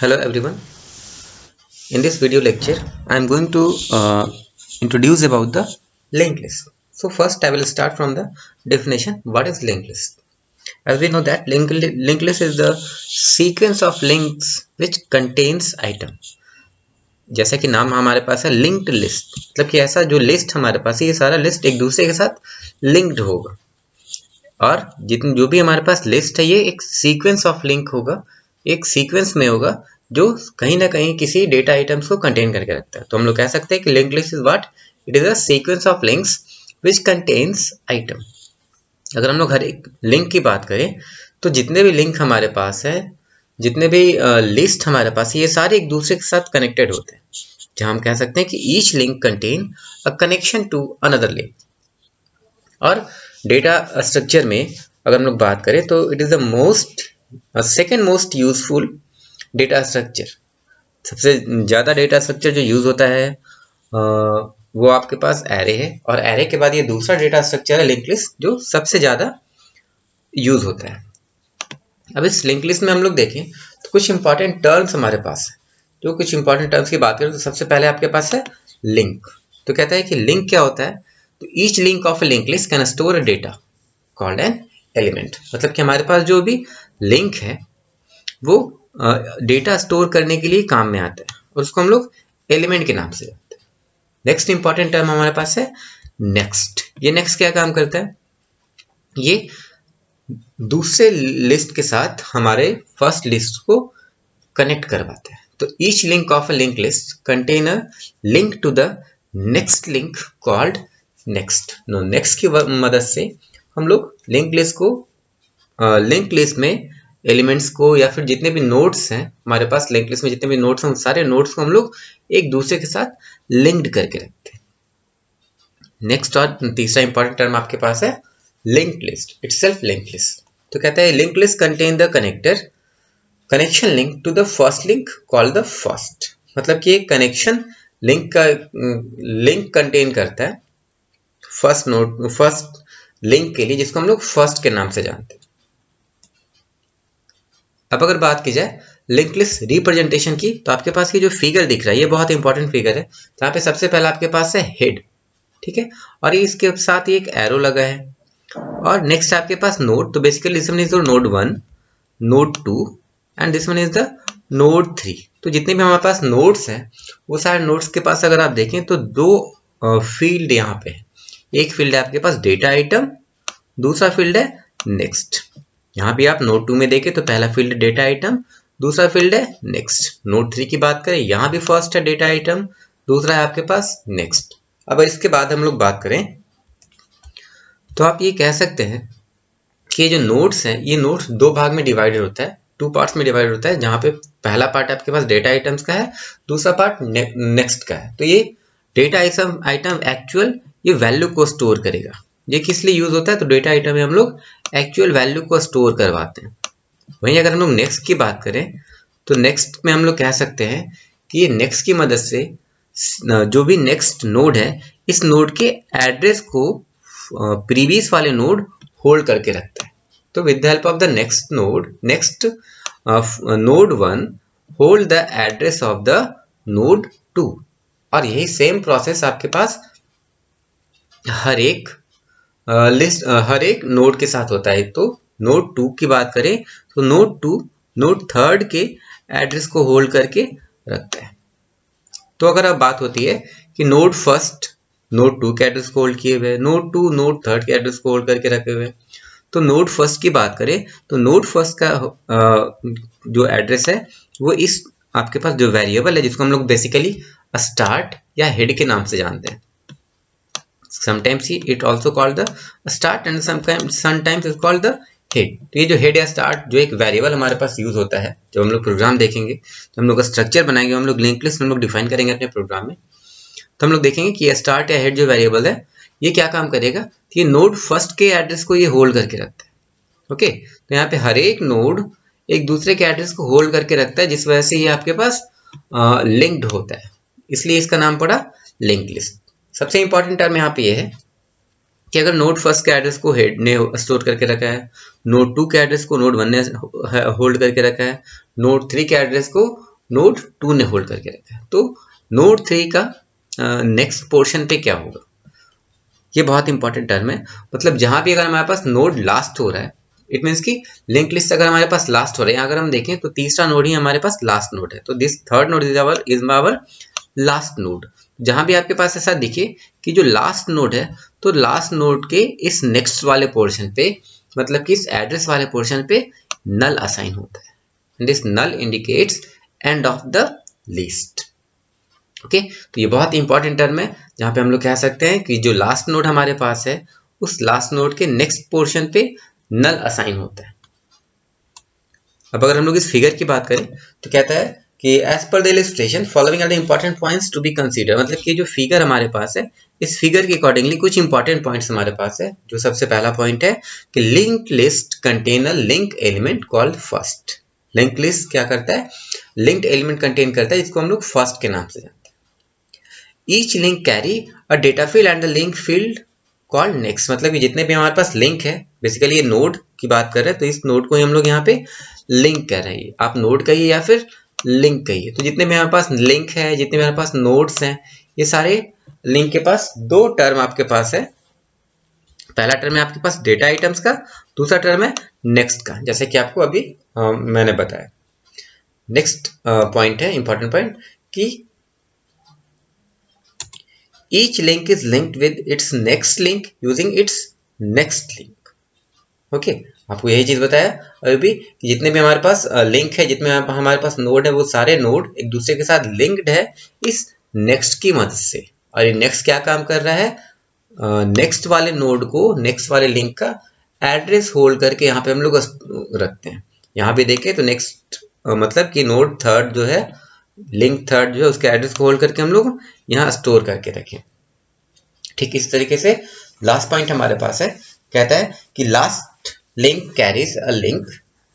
Hello everyone. In this video lecture, I am going to introduce about the linked list. So first, I will start from the definition. What is linked list? As we know that linked list is the sequence of links which contains item. जैसा कि नाम हमारे पास है linked list, मतलब कि ऐसा जो list हमारे पास है ये सारा लिस्ट एक दूसरे के साथ लिंक्ड होगा और जितनी जो भी हमारे पास लिस्ट है ये एक सीक्वेंस ऑफ लिंक होगा, एक सीक्वेंस में होगा जो कहीं ना कहीं किसी डेटा आइटम्स को कंटेन करके रखता है। तो हम लोग कह सकते हैं कि link list is what? It is a sequence of links which contains item. अगर हम लोग हर एक लिंक की बात करें तो जितने भी लिंक हमारे पास है, जितने भी लिस्ट हमारे पास है, ये सारे एक दूसरे के साथ कनेक्टेड होते हैं, जहां हम कह सकते हैं कि each link contain a connection to another link. और डेटा स्ट्रक्चर में अगर हम लोग बात करें तो it is the second most useful data structure. सबसे ज़्यादा डेटा स्ट्रक्चर जो यूज़ होता है वो आपके पास एरे है, और एरे के बाद ये दूसरा डेटा स्ट्रक्चर है लिंक लिस्ट, जो सबसे ज़्यादा यूज़ होता है। अब इस लिंक लिस्ट में हम लोग देखें तो कुछ इंपॉर्टेंट टर्म्स हमारे पास है। जो कुछ इंपॉर्टेंट टर्म्स की बात करें तो सबसे पहले आपके पास है लिंक। तो कहता है कि लिंक क्या होता है? तो each link of A link list can store a data called an element. मतलब कि हमारे पास जो भी लिंक है वो डेटा स्टोर करने के लिए काम में आता है और उसको हम लोग एलिमेंट के नाम से जानते हैं। नेक्स्ट इंपॉर्टेंट टर्म हमारे पास है नेक्स्ट। ये नेक्स्ट क्या काम करता है? ये दूसरे लिस्ट के साथ हमारे फर्स्ट लिस्ट को कनेक्ट करवाता है। तो each link of a link list contain a link to the next link called next. Next की मदद से हम लोग लिंक लिस्ट को लिंक लिस्ट में एलिमेंट्स को या फिर जितने भी नोड्स हैं हमारे पास लिंक लिस्ट में, जितने भी नोड्स हैं उन सारे नोड्स को हम लोग एक दूसरे के साथ लिंक्ड करके रखते हैं। नेक्स्ट और तीसरा इंपॉर्टेंट टर्म आपके पास है linked list itself, link list. तो कहता है link list contain the connection link to the first link called the first. मतलब कि एक कनेक्शन लिंक का लिंक कंटेन करता है फर्स्ट लिंक के लिए, जिसको हम लोग फर्स्ट के नाम से जानते हैं। अब अगर बात की जाए लिंक लिस्ट रिप्रेजेंटेशन की, तो आपके पास ये जो फिगर दिख रहा है ये बहुत इंपॉर्टेंट फिगर है। जहाँ पे सबसे पहला आपके पास है हेड, ठीक है, और इसके साथ ही एक एरो लगा है, और नेक्स्ट आपके पास नोड। तो basically this one is the node 1, node 2 and this one is the node 3। तो जितने भी हमारे पास नोड्स हैं वो सारे नोड्स के पास अगर आप देखें तो दो फील्ड यहाँ पे है। एक फील्ड है आपके पास डेटा आइटम, दूसरा फील्ड है नेक्स्ट। यहाँ भी आप नोड 2 में देखें तो पहला फील्ड डेटा आइटम, दूसरा फील्ड है नेक्स्ट। नोड 3 की बात करें, यहाँ भी फर्स्ट है डेटा आइटम, दूसरा है आपके पास नेक्स्ट। अब इसके बाद हम लोग बात करें तो आप ये कह सकते हैं कि ये जो नोड्स हैं ये नोड्स दो भाग में डिवाइडेड होता है, टू पार्ट्स में डिवाइडेड होता है, जहाँ पे पहला पार्ट आपके पास डेटा आइटम्स का है, दूसरा पार्ट नेक्स्ट का है। तो ये डेटा आइटम एक्चुअल ये वैल्यू को स्टोर करेगा। ये किस लिए यूज होता है? तो डेटा आइटम में हम लोग एक्चुअल वैल्यू को स्टोर करवाते हैं। वहीं अगर हम लोग नेक्स्ट की बात करें तो नेक्स्ट में हम लोग कह सकते हैं कि ये नेक्स्ट की मदद से जो भी नेक्स्ट नोड है इस नोड के एड्रेस को प्रीवियस वाले नोड होल्ड करके रखता है। तो with the help of the next node 1 hold the address of the node 2। और यही सेम प्रोसेस आपके पास हर एक हर एक नोड के साथ होता है। तो नोड 2 की बात करें तो नोड 2 नोड 3 के एड्रेस को होल्ड करके रखता है। तो अगर अब बात होती है कि नोड फर्स्ट नोड 2 के एड्रेस को होल्ड किए हुए, नोड 2 नोड 3 के एड्रेस को होल्ड करके रखे हुए, तो नोड फर्स्ट की बात करें तो नोड फर्स्ट का जो एड्रेस है वो इस आपके पास जो वेरिएबल है जिसको हम लोग बेसिकली स्टार्ट या हेड के नाम से जानते हैं। Sometimes it also called the start and sometimes it's called the head। तो ये जो हेड या स्टार्ट जो एक वेरिएबल हमारे पास यूज होता है, जब हम लोग प्रोग्राम देखेंगे तो हम लोग का स्ट्रक्चर बनाएंगे, हम लोग लिंक लिस्ट हम लोग डिफाइन करेंगे अपने प्रोग्राम में, तो हम लोग देखेंगे कि ये स्टार्ट या हेड जो वेरिएबल है ये क्या काम करेगा कि ये नोड फर्स्ट के एड्रेस को ये होल्ड करके रखता है। ओके, तो यहाँ पे हर एक नोड एक दूसरे के एड्रेस को होल्ड करके रखता है, जिस वजह से ये आपके पास लिंक्ड होता है, इसलिए इसका नाम पड़ा लिंक लिस्ट। सबसे इंपॉर्टेंट टर्म यहाँ पे ये है कि अगर नोड फर्स्ट के एड्रेस को हेड ने स्टोर करके रखा है, नोड 2 के एड्रेस को नोड 1 ने होल्ड करके रखा है, नोड 3 के एड्रेस को नोड 2 ने होल्ड करके रखा है। तो नोड 3 का नेक्स्ट पोर्शन पे क्या होगा, ये बहुत इंपॉर्टेंट टर्म है। मतलब जहां भी अगर हमारे पास नोड लास्ट हो रहा है, इट मीन्स कि लिंक लिस्ट अगर हमारे पास लास्ट हो रहा है, अगर हम देखें तो तीसरा नोड ही हमारे पास लास्ट नोड है, तो this third node is our last node. जहां भी आपके पास ऐसा दिखे कि जो लास्ट नोड है, तो लास्ट नोड के इस नेक्स्ट वाले पोर्शन पे, मतलब कि इस एड्रेस वाले पोर्शन पे नल असाइन होता है। This null indicates end of the list. Okay, तो ये बहुत इंपॉर्टेंट टर्म है, जहां पे हम लोग कह सकते हैं कि जो लास्ट नोड हमारे पास है, उस लास्ट नोड के नेक्स्ट पोर्शन पे नल असाइन होता है। अब अगर हम लोग इस फिगर की बात करें तो कहता है कि एज पर the illustration following are the important points to be consider. मतलब कि जो फिगर हमारे पास है, इस फिगर के अकॉर्डिंगली कुछ इंपॉर्टेंट पॉइंट्स हमारे पास है। जो सबसे पहला पॉइंट है कि link list contain a link element called first. Link list क्या करता है, लिंक्ड एलिमेंट कंटेन करता है, जिसको हम लोग फर्स्ट के नाम से जानते हैं। Each link carry a data field and the link field called next. मतलब कि जितने भी हमारे पास लिंक है, बेसिकली ये नोड की बात कर रहे हैं, तो इस नोड को ही हम लोग यहाँ पे लिंक कह रहे हैं। आप नोड कहिए या फिर लिंक कहिए। तो जितने भी हमारे पास लिंक है, जितने भी हमारे पास नोड्स हैं, ये सारे लिंक के पास दो टर्म आपके पास है। पहला टर्म है आपके पास डेटा आइटम्स का, दूसरा टर्म है नेक्स्ट का, जैसे कि आपको अभी मैंने बताया। नेक्स्ट पॉइंट है इंपॉर्टेंट पॉइंट कि each link is linked with its next link using its next link। Okay, आपको यही चीज बताया अभी भी कि जितने भी हमारे पास लिंक है, जितने हमारे पास नोड है, वो सारे नोड एक दूसरे के साथ लिंक्ड है इस नेक्स्ट की मदद से। और ये नेक्स्ट क्या काम कर रहा है, नेक्स्ट वाले नोड को, नेक्स्ट वाले लिंक का एड्रेस होल्ड करके यहाँ पे हम लोग रखते हैं। यहाँ पे देखें तो नेक्स्ट मतलब कि नोड थर्ड जो है, लिंक थर्ड जो है, उसके एड्रेस को होल्ड करके हम लोग यहाँ स्टोर करके रखें। ठीक इस तरीके से लास्ट पॉइंट हमारे पास है, कहता है कि last link carries a link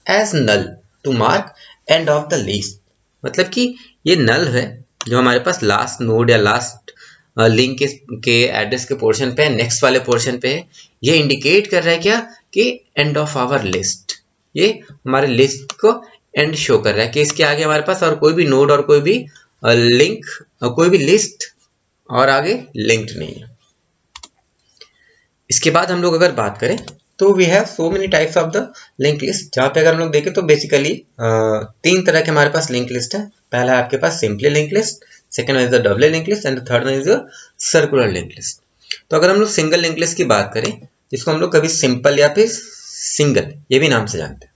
as null to mark end of the list. मतलब कि ये नल है जो हमारे पास लास्ट नोड या लास्ट लिंक के एड्रेस के पोर्शन पे है, नेक्स्ट वाले पोर्शन पे है। ये इंडिकेट कर रहा है क्या कि एंड ऑफ आवर लिस्ट। ये हमारे लिस्ट को एंड शो कर रहा है कि इसके आगे हमारे पास और कोई भी नोड और कोई भी लिंक, कोई भी लिस्ट और आगे लिंक्ड नहीं है। इसके बाद हम लोग अगर बात करें तो we have so many types of the link list, जहाँ पे अगर हम लोग देखें तो बेसिकली तीन तरह के हमारे पास लिंक लिस्ट है। पहला है आपके पास simply link list, second one is the double link list and the third one is the circular link list. तो अगर हम लोग सिंगल लिंक लिस्ट की बात करें, जिसको हम लोग कभी सिंपल या फिर सिंगल ये भी नाम से जानते हैं,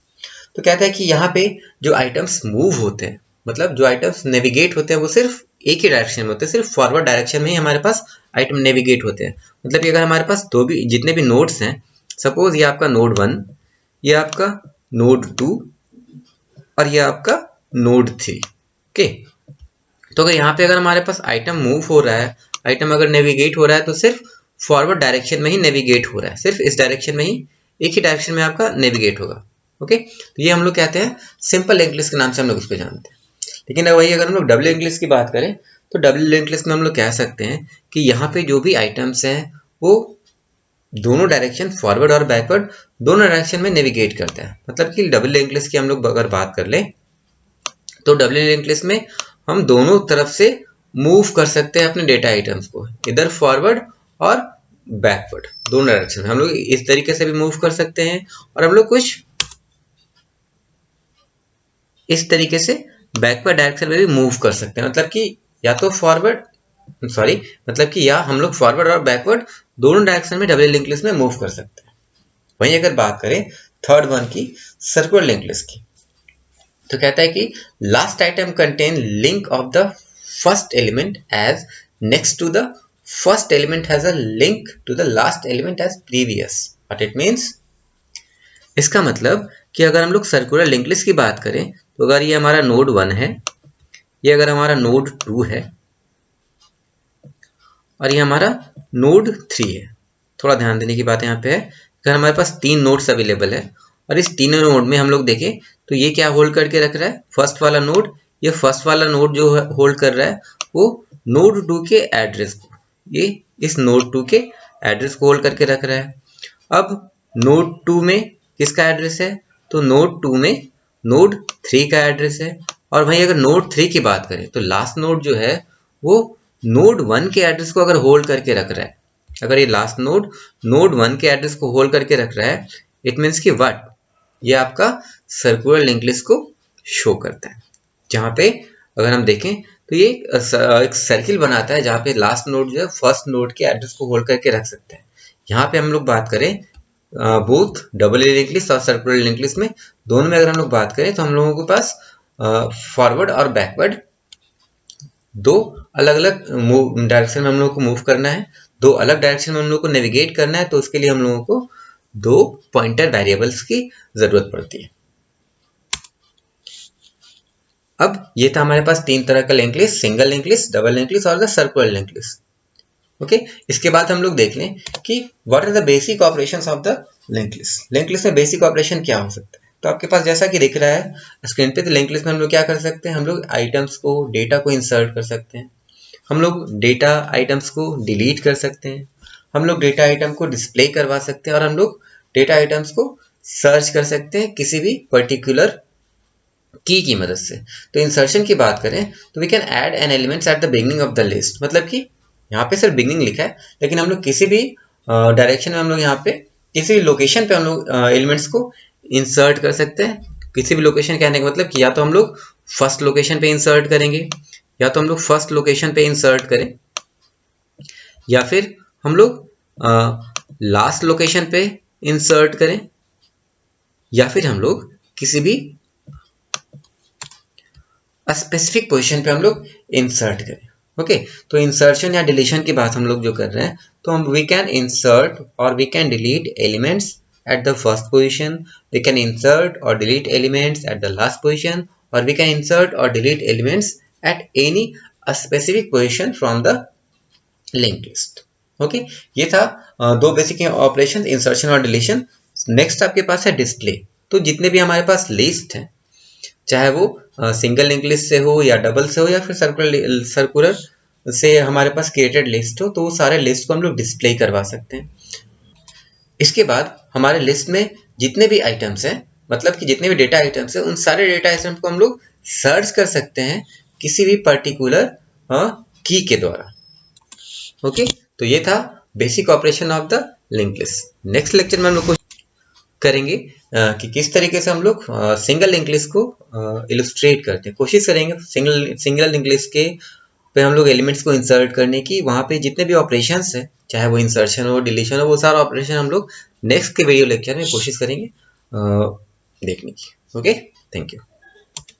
तो कहता है कि यहाँ पे जो आइटम्स मूव होते हैं, मतलब जो आइटम्स नेविगेट होते हैं, वो सिर्फ एक ही डायरेक्शन में होते हैं, सिर्फ फॉरवर्ड डायरेक्शन में ही हमारे पास आइटम नेविगेट होते हैं। मतलब कि अगर हमारे पास दो भी जितने भी नोड्स हैं, सपोज ये आपका नोड 1, ये आपका नोड 2 और ये आपका नोड 3। ओके, तो अगर यहाँ पे अगर हमारे पास आइटम मूव हो रहा है, आइटम अगर नेविगेट हो रहा है, तो सिर्फ फॉरवर्ड डायरेक्शन में ही नेविगेट हो रहा है, सिर्फ इस डायरेक्शन में ही, एक ही डायरेक्शन में आपका नेविगेट होगा। ओके, तो ये हम लोग कहते हैं सिंपल लिंक लिस्ट के नाम से हम लोग इसको जानते हैं। लेकिन वही अगर हम लोग डबल लिंक लिस्ट की बात करें, तो डबल लिंक लिस्ट में हम लोग कह सकते हैं कि यहाँ पे जो भी आइटम्स हैं वो दोनों डायरेक्शन, फॉरवर्ड और बैकवर्ड, दोनों डायरेक्शन में नेविगेट करता है। मतलब कि डबल लिंक लिस्ट की हम लोग अगर बात कर लें, तो डबल लिंक लिस्ट में हम दोनों तरफ से मूव कर सकते हैं अपने डेटा आइटम्स को, इधर फॉरवर्ड और बैकवर्ड, दोनों डायरेक्शन में हम लोग इस तरीके से भी मूव कर सकते हैं, और हम लोग कुछ इस तरीके से बैकवर्ड डायरेक्शन में भी मूव कर सकते हैं। मतलब कि या तो फॉरवर्ड, सॉरी, मतलब कि या हम लोग फॉरवर्ड और बैकवर्ड दोनों डायरेक्शन में डबल लिंक लिस्ट में मूव कर सकते हैं। वहीं अगर बात करें थर्ड वन की, सर्कुलर लिंक लिस्ट की, तो कहता है कि last item contain link of the first element as next to the first element has a link to the last element as previous. What it means, इसका मतलब कि अगर हम लोग सर्कुलर लिंक लिस्ट की बात करें, तो अगर ये हमारा नोड 1 है, ये अगर हमारा नोड 2 है और ये हमारा नोड 3 है, थोड़ा ध्यान देने की बात यहाँ पे है। अगर हमारे पास तीन नोड्स अवेलेबल है और इस तीनों नोड में हम लोग देखें तो ये क्या होल्ड करके रख रहा है, फर्स्ट वाला नोड, ये फर्स्ट वाला नोड जो होल्ड कर रहा है वो नोड 2 के एड्रेस को, ये इस नोड 2 के एड्रेस को होल्ड करके रख रहा है। अब नोड 2 में किसका एड्रेस है, तो नोड 2 में नोड 3 का एड्रेस है, और वहीं अगर नोड 3 की बात करें तो लास्ट नोड जो है वो नोड 1 के एड्रेस को अगर होल्ड करके रख रहा है, अगर ये लास्ट नोड नोड 1 के एड्रेस को होल्ड करके रख रहा है, इट मीन्स कि व्हाट, ये आपका सर्कुलर लिंक लिस्ट को शो करता है। जहाँ पे अगर हम देखें तो ये एक सर्किल बनाता है जहाँ पे लास्ट नोड जो है फर्स्ट नोड के एड्रेस को होल्ड करके रख सकते हैं। यहाँ पे हम लोग बात करें बोथ डबल लिंक लिस्ट और सर्कुलर लिंक लिस्ट में, दोनों में अगर हम लोग बात करें तो हम लोगों के पास फॉरवर्ड और बैकवर्ड दो अलग अलग डायरेक्शन में हम लोगों को मूव करना है, दो अलग डायरेक्शन में हम लोग को नेविगेट करना है, तो उसके लिए हम लोगों को दो पॉइंटर वेरिएबल्स की जरूरत पड़ती है। अब ये था हमारे पास तीन तरह का link list, single link list, double link list और the circular link list. Okay, इसके बाद हम लोग देख लें कि what are the basic operations of the link list. Link list में बेसिक ऑपरेशन क्या हो सकता है, तो आपके पास जैसा कि दिख रहा है स्क्रीन पे, तो लिंक लिस्ट में हम लोग क्या कर सकते हैं, हम लोग आइटम्स को, डेटा को इंसर्ट कर सकते हैं, हम लोग डेटा आइटम्स को डिलीट कर सकते हैं, हम लोग डेटा आइटम को डिस्प्ले करवा सकते हैं, और हम लोग डेटा आइटम्स को सर्च कर सकते हैं किसी भी पर्टिकुलर की मदद से। तो इंसर्शन की बात करें तो we can add an elements at the beginning of the list, मतलब कि यहाँ पे सिर्फ बिगनिंग लिखा है, लेकिन हम लोग किसी भी डायरेक्शन में, हम लोग यहाँ पे किसी भी लोकेशन पे हम लोग एलिमेंट्स को इंसर्ट कर सकते हैं। किसी भी लोकेशन कहने का मतलब कि या तो हम लोग फर्स्ट लोकेशन पे इंसर्ट करेंगे, या तो हम लोग फर्स्ट लोकेशन पे इंसर्ट करें, या फिर हम लोग लास्ट लोकेशन पे इंसर्ट करें, या फिर हम लोग किसी भी स्पेसिफिक पोजीशन पे हम लोग इंसर्ट करें। ओके, तो इंसर्शन या डिलीशन की बात हम लोग जो कर रहे हैं, तो हम वी कैन इंसर्ट और we can delete elements at the first position, we can insert और delete elements at the last position, और वी कैन इंसर्ट और delete elements at any specific position from the link list. Okay, ये था दो basic operation, insertion और deletion. Next आपके पास है डिस्प्ले। तो जितने भी हमारे पास लिस्ट है, चाहे वो सिंगल लिंक लिस्ट से हो या डबल से हो या फिर सर्कुलर से हमारे पास क्रिएटेड लिस्ट हो, तो वो सारे लिस्ट को हम लोग डिस्प्ले करवा सकते हैं। इसके बाद हमारे लिस्ट में जितने भी आइटम्स हैं, मतलब कि जितने भी डेटा आइटम्स हैं, उन सारे डेटा आइटम्स को हम लोग सर्च कर सकते हैं किसी भी पर्टिकुलर की के द्वारा। ओके, तो ये था basic operation of the link list. Next lecture में हम लोग करेंगे कि किस तरीके से हम लोग सिंगल लिंक लिस्ट को इलस्ट्रेट करते हैं, कोशिश करेंगे सिंगल लिंक लिस्ट के पे हम लोग एलिमेंट्स को इंसर्ट करने की। वहाँ पे जितने भी ऑपरेशंस है, चाहे वो इंसर्शन हो, डिलीशन हो, वो सारा ऑपरेशन हम लोग नेक्स्ट के वीडियो लेक्चर में कोशिश करेंगे देखने की। Okay, thank you.